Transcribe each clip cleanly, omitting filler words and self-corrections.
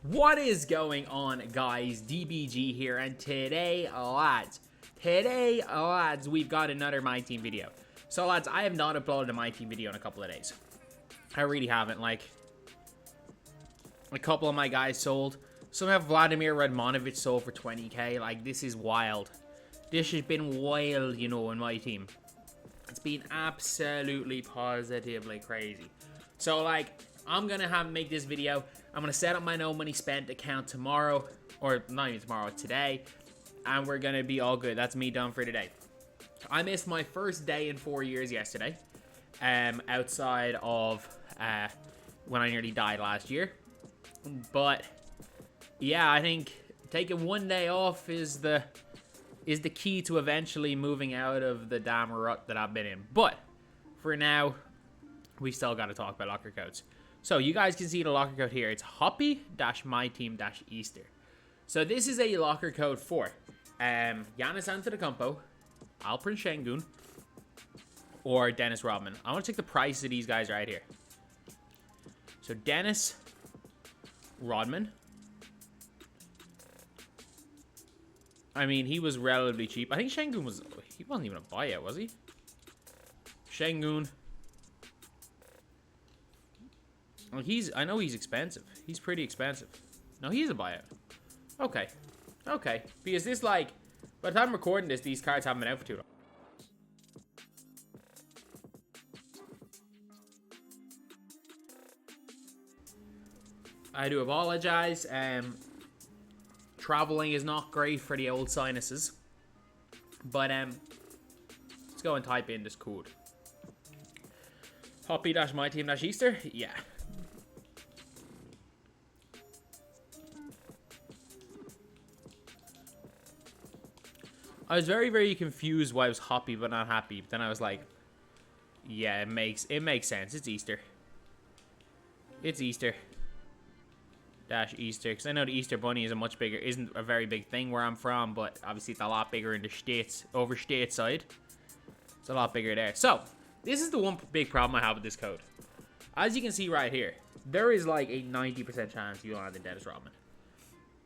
What is going on, guys? DBG here, and today, lads, we've got another MyTEAM video. So, lads, I have not uploaded a MyTEAM video in a couple of days. I really haven't. Like, a couple of my guys sold. Some have Vladimir Radmanovic sold for 20k. Like, this is wild. This has been wild, you know, in MyTEAM. It's been absolutely positively crazy. So, like, I'm gonna make this video. I'm gonna set up my no money spent account tomorrow, or not even tomorrow, today, and we're gonna be all good. That's me done for today. I missed my first day in 4 years yesterday, outside of when I nearly died last year. But yeah, I think taking one day off is the key to eventually moving out of the damn rut that I've been in. But for now, we still got to talk about locker codes. So you guys can see the locker code here. It's Hoppy-MyTEAM-Easter. So this is a locker code for Giannis Antetokounmpo, Alperen Şengün, or Dennis Rodman. I want to check the price of these guys right here. So Dennis Rodman. I mean, he was relatively cheap. I think Şengün he wasn't even a buyout, was he? Şengün. Well, I know he's expensive. He's pretty expensive. No, he's a buyout. Okay. Okay. Because this, like, by the time I'm recording this, these cards haven't been out for too long. I do apologize. Traveling is not great for the old sinuses. But, let's go and type in this code. Hoppy-MyTEAM-Easter? Yeah. I was very, very confused why I was Hoppy but not happy. But then I was like, yeah, it makes sense. It's Easter. It's Easter. Easter. Because I know the Easter Bunny isn't a very big thing where I'm from, but obviously it's a lot bigger in the States, over stateside. It's a lot bigger there. So, this is the one big problem I have with this code. As you can see right here, there is like a 90% chance you land in Dennis Rodman.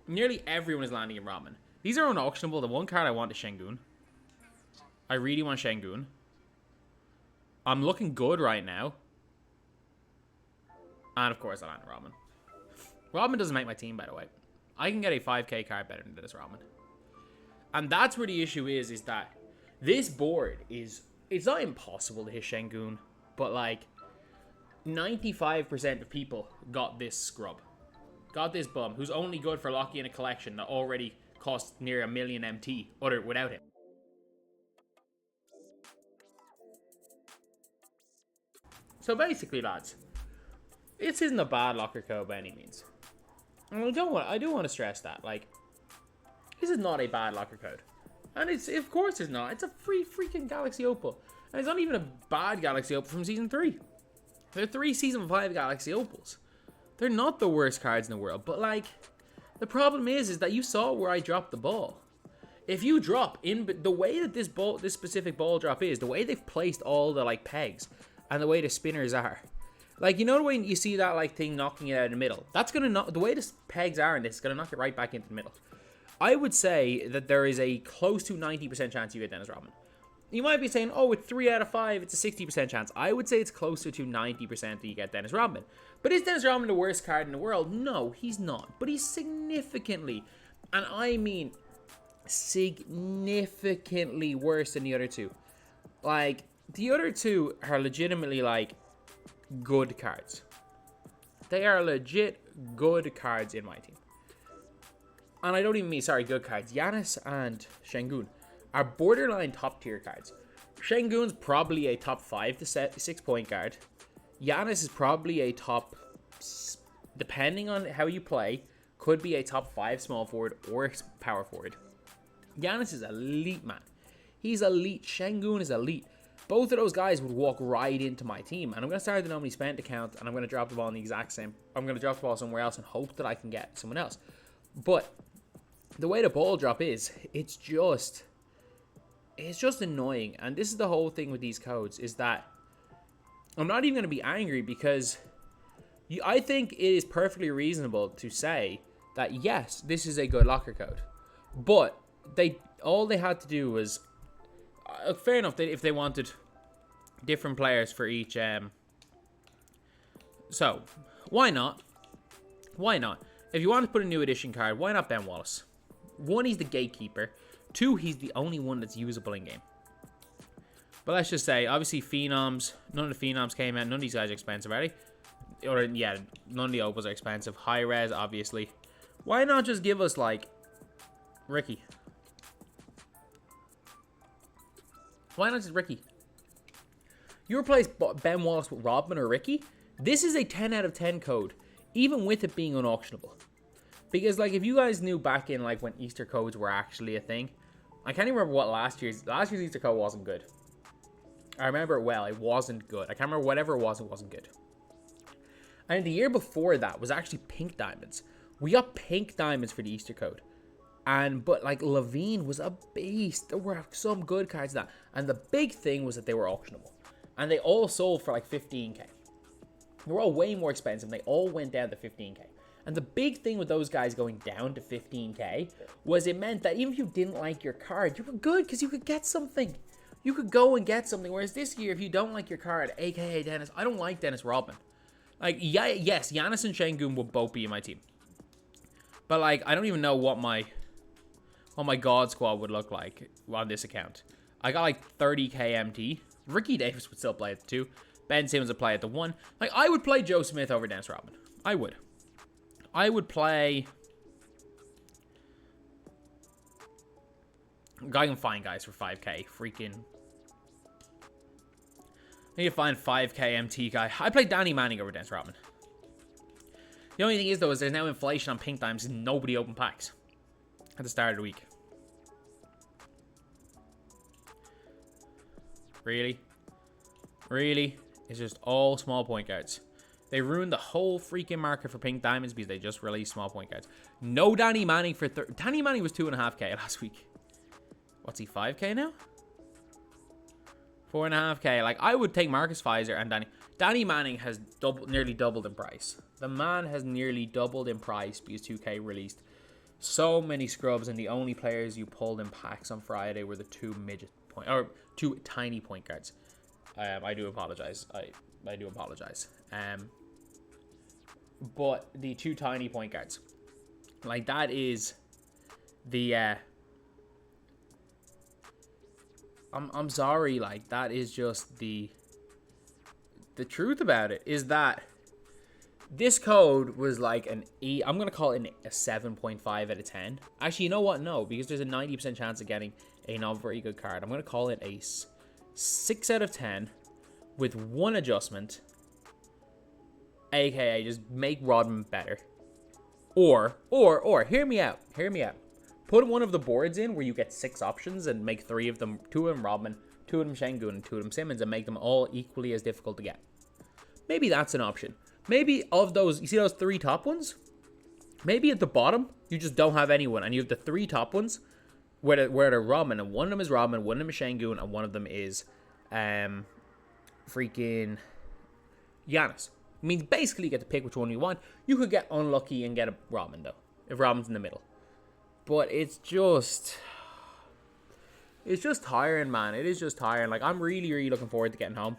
Nearly everyone is landing in Rodman. These are unauctionable. The one card I want is Şengün. I really want Şengün. I'm looking good right now. And of course I land Rodman. Rodman doesn't make my team, by the way. I can get a 5k card better than Dennis Rodman. And that's where the issue is that this board is... It's not impossible to hit Şengün, but like 95% of people got this scrub. Got this bum, who's only good for locking in a collection that already costs near 1 million MT without him. So basically, lads, this isn't a bad locker code by any means. And I do want to stress that, like, this is not a bad locker code. And of course it's not. It's a free freaking Galaxy Opal. And it's not even a bad Galaxy Opal from Season 3. They're 3 Season 5 Galaxy Opals. They're not the worst cards in the world, but like, the problem is that you saw where I dropped the ball. If you drop in the way that this specific ball drop is, the way they've placed all the like pegs, and the way the spinners are, like, you know the way you see that like thing knocking it out in the middle. That's gonna knock the way the pegs are in this is gonna knock it right back into the middle. I would say that there is a close to 90% chance you get Dennis Rodman. You might be saying, oh, it's 3 out of 5, it's a 60% chance. I would say it's closer to 90% that you get Dennis Rodman. But is Dennis Rodman the worst card in the world? No, he's not. But he's significantly, and I mean significantly worse than the other two. Like, the other two are legitimately, like, good cards. They are legit good cards in my team. And I don't even mean, sorry, good cards. Giannis and Şengün are borderline top tier cards. Şengün's probably a top 5 to 6 point guard. Giannis is probably a top, depending on how you play, could be a top 5 small forward or power forward. Giannis is elite, man. He's elite. Şengün is elite. Both of those guys would walk right into my team. And I'm going to start the no money spent account, and I'm going to drop the ball in the exact same. I'm going to drop the ball somewhere else and hope that I can get someone else. But the way the ball drop is, it's just annoying. And this is the whole thing with these codes, is that I'm not even going to be angry because I think it is perfectly reasonable to say that, yes, this is a good locker code. But all they had to do was... fair enough, if they wanted different players for each... So, why not? Why not? If you want to put a new edition card, why not Ben Wallace? 1, he's the gatekeeper. 2, he's the only one that's usable in-game. But let's just say, obviously, Phenoms, none of the Phenoms came out. None of these guys are expensive, are they? Or, yeah, none of the Opals are expensive. High res, obviously. Why not just give us, like, Ricky? Why not just Ricky? You replace Ben Wallace with Rodman or Ricky? This is a 10 out of 10 code, even with it being unauctionable. Because, like, if you guys knew back in, like, when Easter codes were actually a thing, I can't even remember what last year's Easter code wasn't good. I remember it well. It wasn't good. I can't remember whatever it wasn't good. And the year before that was actually pink diamonds. We got pink diamonds for the Easter code. But, like, Levine was a beast. There were some good cards in that. And the big thing was that they were auctionable. And they all sold for, like, 15k. They were all way more expensive. They all went down to 15k. And the big thing with those guys going down to 15k was it meant that even if you didn't like your card, you were good because you could get something. You could go and get something. Whereas this year, if you don't like your card, aka Dennis, I don't like Dennis Rodman. Like, yeah, yes, Giannis and Şengün will both be in my team. But, like, I don't even know what my God squad would look like on this account. I got, like, 30k MT. Ricky Davis would still play at the 2. Ben Simmons would play at the 1. Like, I would play Joe Smith over Dennis Rodman. I would. I would play... I can find guys for 5k. Freaking... I need to find 5k MT guy. I played Danny Manning over Dennis Rodman. The only thing is, though, is there's now inflation on pink dimes and nobody opened packs at the start of the week. Really? Really? It's just all small point guards. They ruined the whole freaking market for pink diamonds because they just released small point guards. No Danny Manning for... Danny Manning was 2.5k last week. What's he, 5k now? 4.5k. Like, I would take Marcus Fizer and Danny Manning has nearly doubled in price. The man has nearly doubled in price because 2K released so many scrubs, and the only players you pulled in packs on Friday were the two tiny point guards. I do apologize. I do apologize. But the 2 tiny point guards, like, that is the I'm sorry, like, that is just the truth about it, is that this code was like an E. I'm going to call it a 7.5 out of 10. Actually, you know what? No, because there's a 90% chance of getting a not very good card. I'm going to call it a 6 out of 10 with 1 adjustment. AKA just make Rodman better. Or, hear me out. Hear me out. Put one of the boards in where you get 6 options and make 3 of them, 2 of them Rodman, 2 of them Şengün, and 2 of them Simmons, and make them all equally as difficult to get. Maybe that's an option. Maybe of those, you see those 3 top ones? Maybe at the bottom, you just don't have anyone, and you have the 3 top ones where they're Rodman, and one of them is Rodman, one of them is Şengün, and one of them is freaking Giannis. It means basically you get to pick which one you want. You could get unlucky and get a Rodman, though, if Rodman's in the middle. But it's just tiring, man. It is just tiring. Like, I'm really, really looking forward to getting home.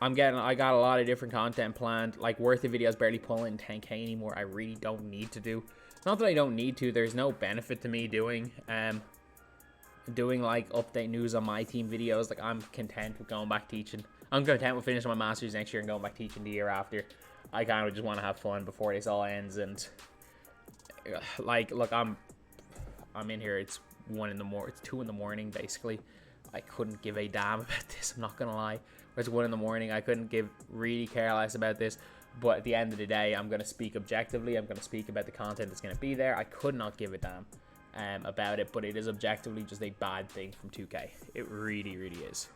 I got a lot of different content planned. Like, worth the videos barely pulling 10k anymore. I really don't need to do. Not that I don't need to. There's no benefit to me doing like update news on my team videos. Like, I'm content with going back teaching. I'm content with finishing my masters next year and going back teaching the year after. I kind of just want to have fun before this all ends. And like, look, I'm in here. It's 1 in the morning. It's 2 in the morning basically. I couldn't give a damn about this. I'm not gonna lie. It's 1 in the morning. I couldn't really care less about this. But at the end of the day, I'm gonna speak objectively. I'm gonna speak about the content that's gonna be there. I could not give a damn about it, but it is objectively just a bad thing from 2K. It really, really is.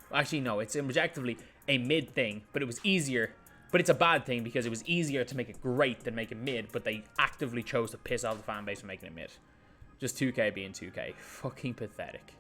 Well, actually, no, it's objectively a mid thing, but it was easier. But it's a bad thing because it was easier to make it great than make it mid, but they actively chose to piss off the fan base for making it mid. Just 2K being 2K. Fucking pathetic.